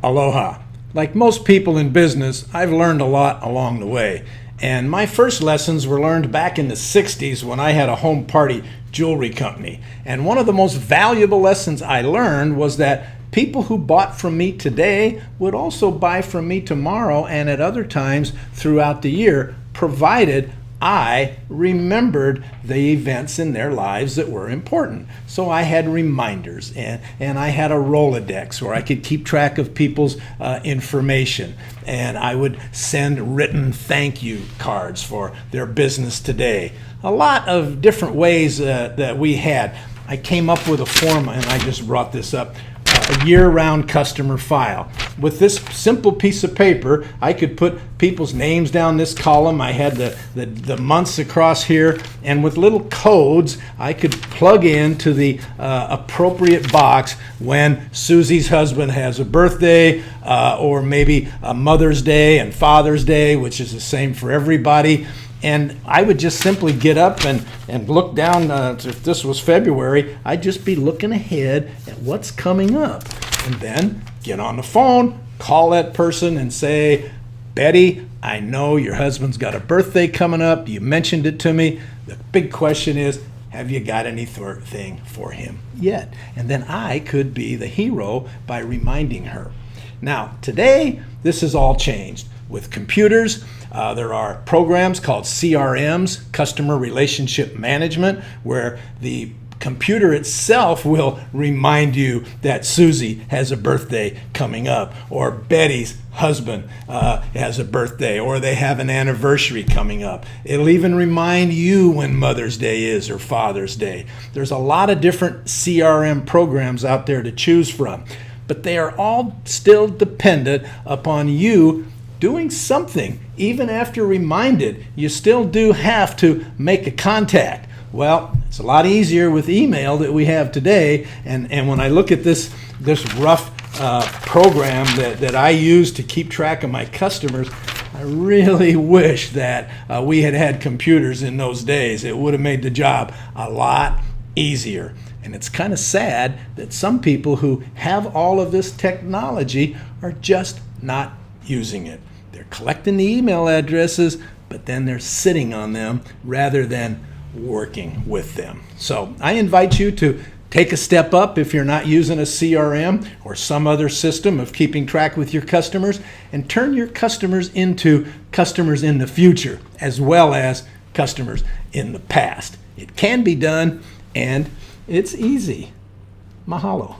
Aloha. Like most people in business, I've learned a lot along the way. And my first lessons were learned back in the 60s when I had a home party jewelry company. And one of the most valuable lessons I learned was that people who bought from me today would also buy from me tomorrow and at other times throughout the year, provided I remembered the events in their lives that were important. So I had reminders and I had a Rolodex where I could keep track of people's information. And I would send written thank you cards for their business today. A lot of different ways that we had. I came up with a form, and I just brought this up, a year-round customer file. With this simple piece of paper, I could put people's names down this column. I had the months across here, and with little codes, I could plug into the appropriate box when Susie's husband has a birthday, or maybe a Mother's Day and Father's Day, which is the same for everybody. And I would just simply get up and look down. If this was February, I'd just be looking ahead at what's coming up. And then get on the phone, call that person and say, Betty, I know your husband's got a birthday coming up. You mentioned it to me. The big question is, have you got anything for him yet? And then I could be the hero by reminding her. Now, today, this has all changed. With computers, there are programs called CRMs, Customer Relationship Management, where the computer itself will remind you that Susie has a birthday coming up, or Betty's husband has a birthday, or they have an anniversary coming up. It'll even remind you when Mother's Day is or Father's Day. There's a lot of different CRM programs out there to choose from, but they are all still dependent upon you doing something. Even after reminded, you still do have to make a contact. Well, it's a lot easier with email that we have today, and when I look at this rough program that I use to keep track of my customers, I really wish that we had computers in those days. It would have made the job a lot easier. And it's kind of sad that some people who have all of this technology are just not using it. They're collecting the email addresses, but then they're sitting on them rather than working with them. So I invite you to take a step up if you're not using a CRM or some other system of keeping track with your customers, and turn your customers into customers in the future as well as customers in the past. It can be done, and it's easy. Mahalo.